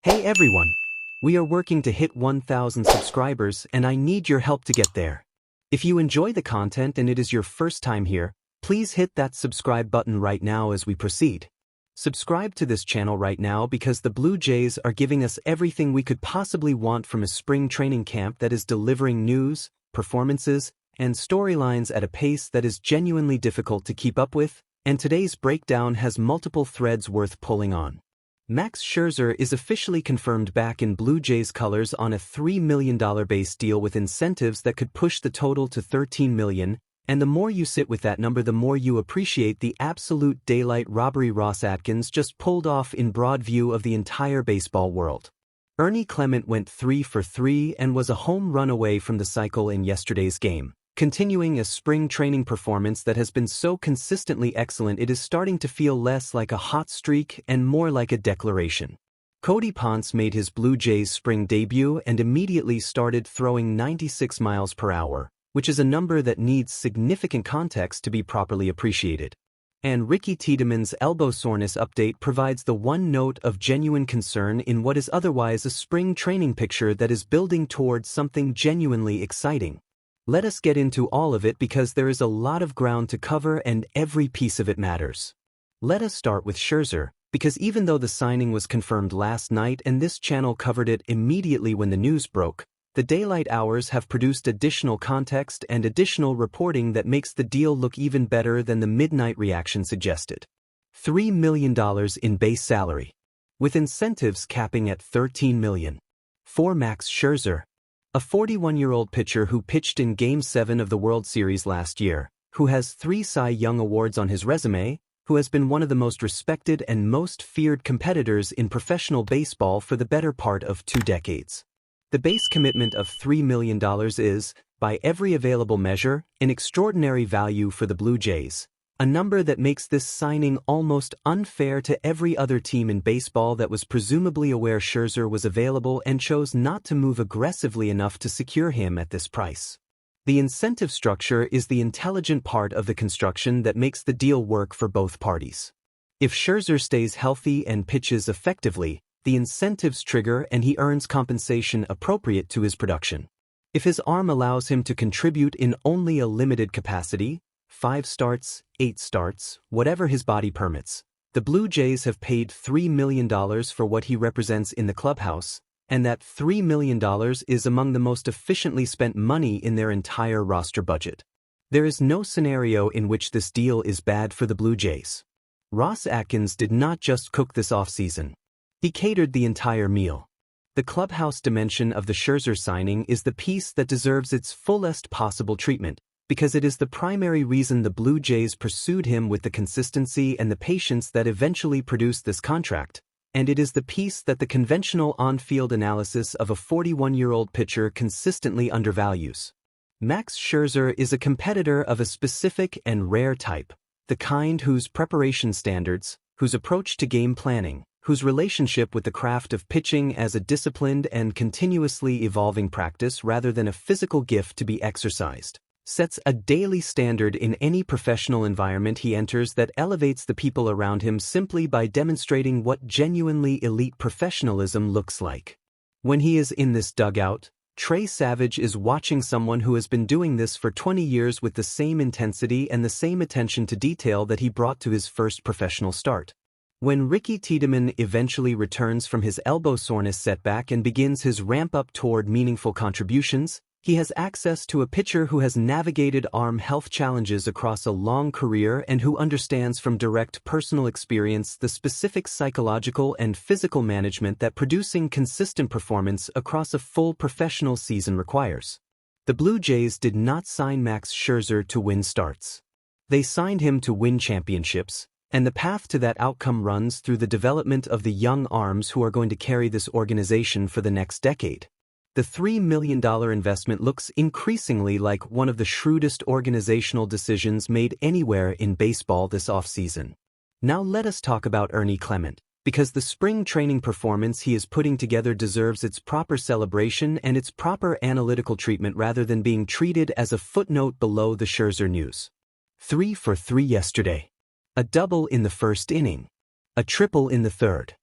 Hey everyone! We are working to hit 1,000 subscribers and I need your help to get there. If you enjoy the content and it is your first time here, please hit that subscribe button right now as we proceed. Subscribe to this channel right now because the Blue Jays are giving us everything we could possibly want from a spring training camp that is delivering news, performances, and storylines at a pace that is genuinely difficult to keep up with, and today's breakdown has multiple threads worth pulling on. Max Scherzer is officially confirmed back in Blue Jays colors on a $3 million base deal with incentives that could push the total to $13 million, and the more you sit with that number the more you appreciate the absolute daylight robbery Ross Atkins just pulled off in broad view of the entire baseball world. Ernie Clement went 3 for 3 and was a home run away from the cycle in yesterday's game. Continuing a spring training performance that has been so consistently excellent it is starting to feel less like a hot streak and more like a declaration. Cody Ponce made his Blue Jays spring debut and immediately started throwing 96 miles per hour, which is a number that needs significant context to be properly appreciated. And Ricky Tiedemann's elbow soreness update provides the one note of genuine concern in what is otherwise a spring training picture that is building towards something genuinely exciting. Let us get into all of it because there is a lot of ground to cover and every piece of it matters. Let us start with Scherzer, because even though the signing was confirmed last night and this channel covered it immediately when the news broke, the daylight hours have produced additional context and additional reporting that makes the deal look even better than the midnight reaction suggested. $3 million in base salary, with incentives capping at $13 million. For Max Scherzer, a 41-year-old pitcher who pitched in Game 7 of the World Series last year, who has 3 Cy Young Awards on his resume, who has been one of the most respected and most feared competitors in professional baseball for the better part of 2 decades. The base commitment of $3 million is, by every available measure, an extraordinary value for the Blue Jays, a number that makes this signing almost unfair to every other team in baseball that was presumably aware Scherzer was available and chose not to move aggressively enough to secure him at this price. The incentive structure is the intelligent part of the construction that makes the deal work for both parties. If Scherzer stays healthy and pitches effectively, the incentives trigger and he earns compensation appropriate to his production. If his arm allows him to contribute in only a limited capacity, 5 starts, 8 starts, whatever his body permits, the Blue Jays have paid $3 million for what he represents in the clubhouse, and that $3 million is among the most efficiently spent money in their entire roster budget. There is no scenario in which this deal is bad for the Blue Jays. Ross Atkins did not just cook this offseason. He catered the entire meal. The clubhouse dimension of the Scherzer signing is the piece that deserves its fullest possible treatment, because it is the primary reason the Blue Jays pursued him with the consistency and the patience that eventually produced this contract, and it is the piece that the conventional on-field analysis of a 41-year-old pitcher consistently undervalues. Max Scherzer is a competitor of a specific and rare type, the kind whose preparation standards, whose approach to game planning, whose relationship with the craft of pitching as a disciplined and continuously evolving practice rather than a physical gift to be exercised, sets a daily standard in any professional environment he enters that elevates the people around him simply by demonstrating what genuinely elite professionalism looks like. When he is in this dugout, Trey Savage is watching someone who has been doing this for 20 years with the same intensity and the same attention to detail that he brought to his first professional start. When Ricky Tiedemann eventually returns from his elbow soreness setback and begins his ramp-up toward meaningful contributions, he has access to a pitcher who has navigated arm health challenges across a long career and who understands from direct personal experience the specific psychological and physical management that producing consistent performance across a full professional season requires. The Blue Jays did not sign Max Scherzer to win starts. They signed him to win championships, and the path to that outcome runs through the development of the young arms who are going to carry this organization for the next decade. The $3 million investment looks increasingly like one of the shrewdest organizational decisions made anywhere in baseball this offseason. Now let us talk about Ernie Clement, because the spring training performance he is putting together deserves its proper celebration and its proper analytical treatment rather than being treated as a footnote below the Scherzer news. 3 for 3 yesterday. A double in the first inning. A triple in the third.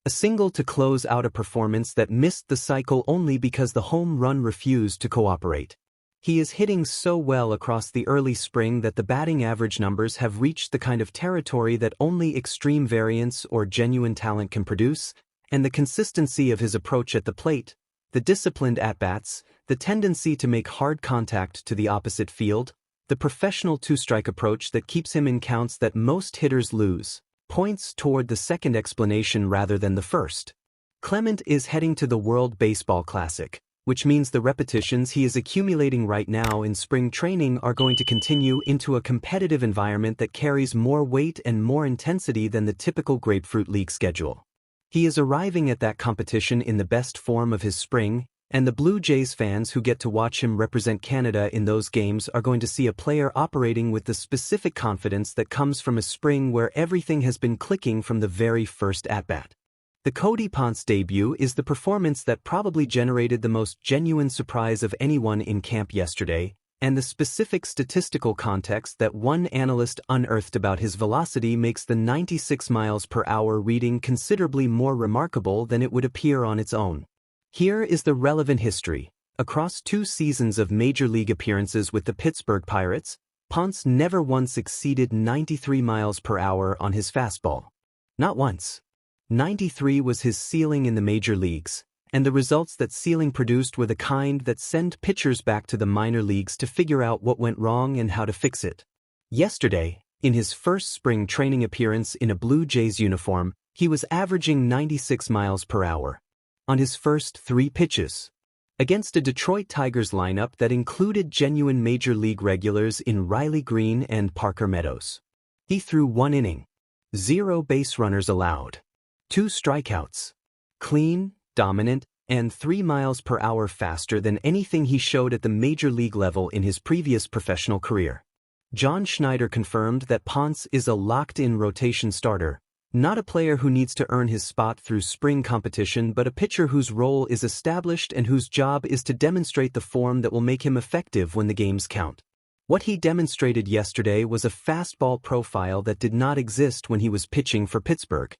A single to close out a performance that missed the cycle only because the home run refused to cooperate. He is hitting so well across the early spring that the batting average numbers have reached the kind of territory that only extreme variance or genuine talent can produce, and the consistency of his approach at the plate, the disciplined at-bats, the tendency to make hard contact to the opposite field, the professional two-strike approach that keeps him in counts that most hitters lose, points toward the second explanation rather than the first. Clement is heading to the World Baseball Classic, which means the repetitions he is accumulating right now in spring training are going to continue into a competitive environment that carries more weight and more intensity than the typical Grapefruit League schedule. He is arriving at that competition in the best form of his spring, and the Blue Jays fans who get to watch him represent Canada in those games are going to see a player operating with the specific confidence that comes from a spring where everything has been clicking from the very first at-bat. The Cody Ponce debut is the performance that probably generated the most genuine surprise of anyone in camp yesterday, and the specific statistical context that one analyst unearthed about his velocity makes the 96 miles per hour reading considerably more remarkable than it would appear on its own. Here is the relevant history. Across 2 seasons of Major League appearances with the Pittsburgh Pirates, Ponce never once exceeded 93 miles per hour on his fastball. Not once. 93 was his ceiling in the major leagues, and the results that ceiling produced were the kind that send pitchers back to the minor leagues to figure out what went wrong and how to fix it. Yesterday, in his first spring training appearance in a Blue Jays uniform, he was averaging 96 miles per hour. On his first 3 pitches, against a Detroit Tigers lineup that included genuine major league regulars in Riley Green and Parker Meadows. He threw 1 inning, 0 base runners allowed, 2 strikeouts, clean, dominant, and 3 miles per hour faster than anything he showed at the major league level in his previous professional career. John Schneider confirmed that Ponce is a locked-in rotation starter, not a player who needs to earn his spot through spring competition but a pitcher whose role is established and whose job is to demonstrate the form that will make him effective when the games count. What he demonstrated yesterday was a fastball profile that did not exist when he was pitching for Pittsburgh.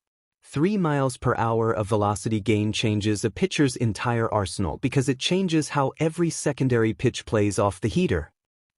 3 miles per hour of velocity gain changes a pitcher's entire arsenal because it changes how every secondary pitch plays off the heater.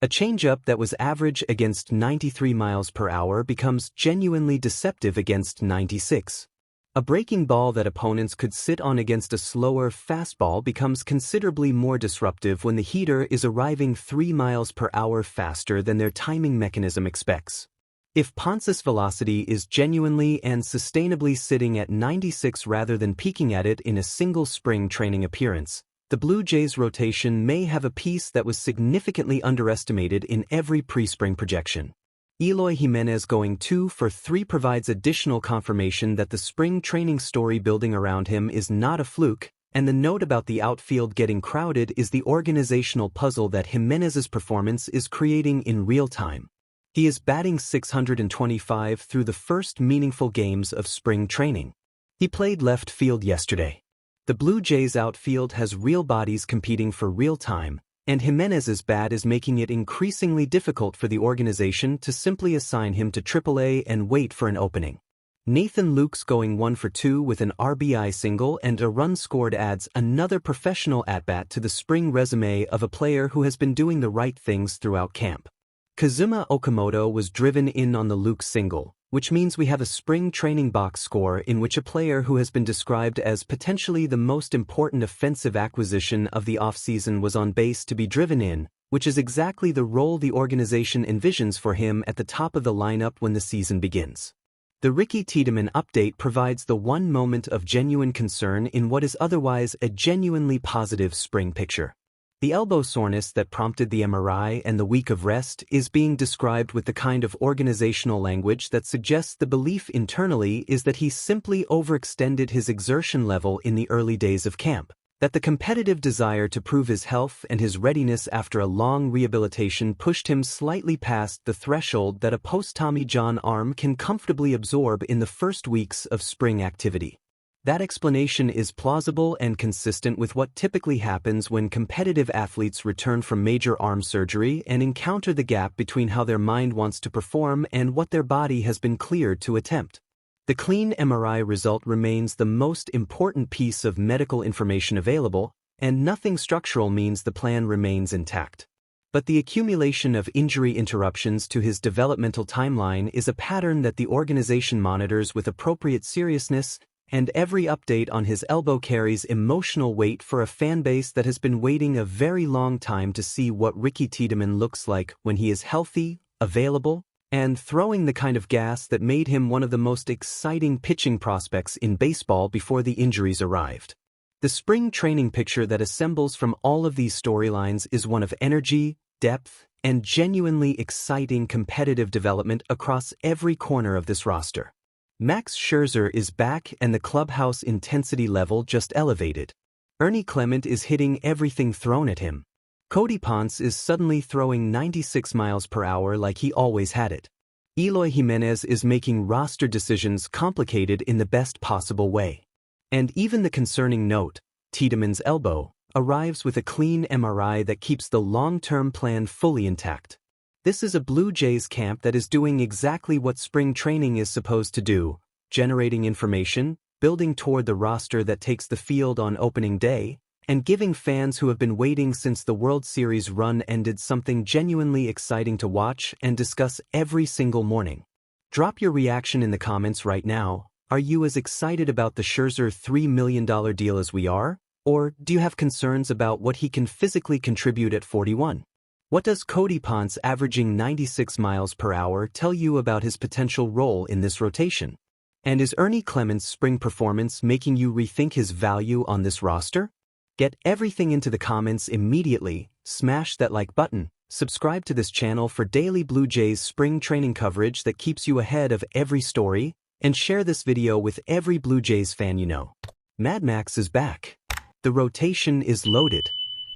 A changeup that was average against 93 miles per hour becomes genuinely deceptive against 96. A breaking ball that opponents could sit on against a slower fastball becomes considerably more disruptive when the heater is arriving 3 miles per hour faster than their timing mechanism expects. If Ponce's velocity is genuinely and sustainably sitting at 96 rather than peaking at it in a single spring training appearance, the Blue Jays rotation may have a piece that was significantly underestimated in every pre-spring projection. Eloy Jimenez going 2 for 3 provides additional confirmation that the spring training story building around him is not a fluke, and the note about the outfield getting crowded is the organizational puzzle that Jimenez's performance is creating in real time. He is batting .625 through the first meaningful games of spring training. He played left field yesterday. The Blue Jays outfield has real bodies competing for real time, and Jimenez's bat is making it increasingly difficult for the organization to simply assign him to AAA and wait for an opening. Nathan Lukes going 1 for 2 with an RBI single and a run scored adds another professional at-bat to the spring resume of a player who has been doing the right things throughout camp. Kazuma Okamoto was driven in on the Luke single, which means we have a spring training box score in which a player who has been described as potentially the most important offensive acquisition of the offseason was on base to be driven in, which is exactly the role the organization envisions for him at the top of the lineup when the season begins. The Ricky Tiedemann update provides the one moment of genuine concern in what is otherwise a genuinely positive spring picture. The elbow soreness that prompted the MRI and the week of rest is being described with the kind of organizational language that suggests the belief internally is that he simply overextended his exertion level in the early days of camp, that the competitive desire to prove his health and his readiness after a long rehabilitation pushed him slightly past the threshold that a post-Tommy John arm can comfortably absorb in the first weeks of spring activity. That explanation is plausible and consistent with what typically happens when competitive athletes return from major arm surgery and encounter the gap between how their mind wants to perform and what their body has been cleared to attempt. The clean MRI result remains the most important piece of medical information available, and nothing structural means the plan remains intact. But the accumulation of injury interruptions to his developmental timeline is a pattern that the organization monitors with appropriate seriousness, and every update on his elbow carries emotional weight for a fanbase that has been waiting a very long time to see what Ricky Tiedemann looks like when he is healthy, available, and throwing the kind of gas that made him one of the most exciting pitching prospects in baseball before the injuries arrived. The spring training picture that assembles from all of these storylines is one of energy, depth, and genuinely exciting competitive development across every corner of this roster. Max Scherzer is back and the clubhouse intensity level just elevated. Ernie Clement is hitting everything thrown at him. Cody Ponce is suddenly throwing 96 miles per hour like he always had it. Eloy Jimenez is making roster decisions complicated in the best possible way. And even the concerning note, Tiedemann's elbow, arrives with a clean MRI that keeps the long-term plan fully intact. This is a Blue Jays camp that is doing exactly what spring training is supposed to do, generating information, building toward the roster that takes the field on opening day, and giving fans who have been waiting since the World Series run ended something genuinely exciting to watch and discuss every single morning. Drop your reaction in the comments right now. Are you as excited about the Scherzer $3 million deal as we are? Or do you have concerns about what he can physically contribute at 41? What does Cody Ponce averaging 96 miles per hour tell you about his potential role in this rotation? And is Ernie Clement's spring performance making you rethink his value on this roster? Get everything into the comments immediately, smash that like button, subscribe to this channel for daily Blue Jays spring training coverage that keeps you ahead of every story, and share this video with every Blue Jays fan you know. Mad Max is back. The rotation is loaded.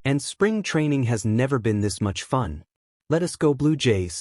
And spring training has never been this much fun. Let us go Blue Jays.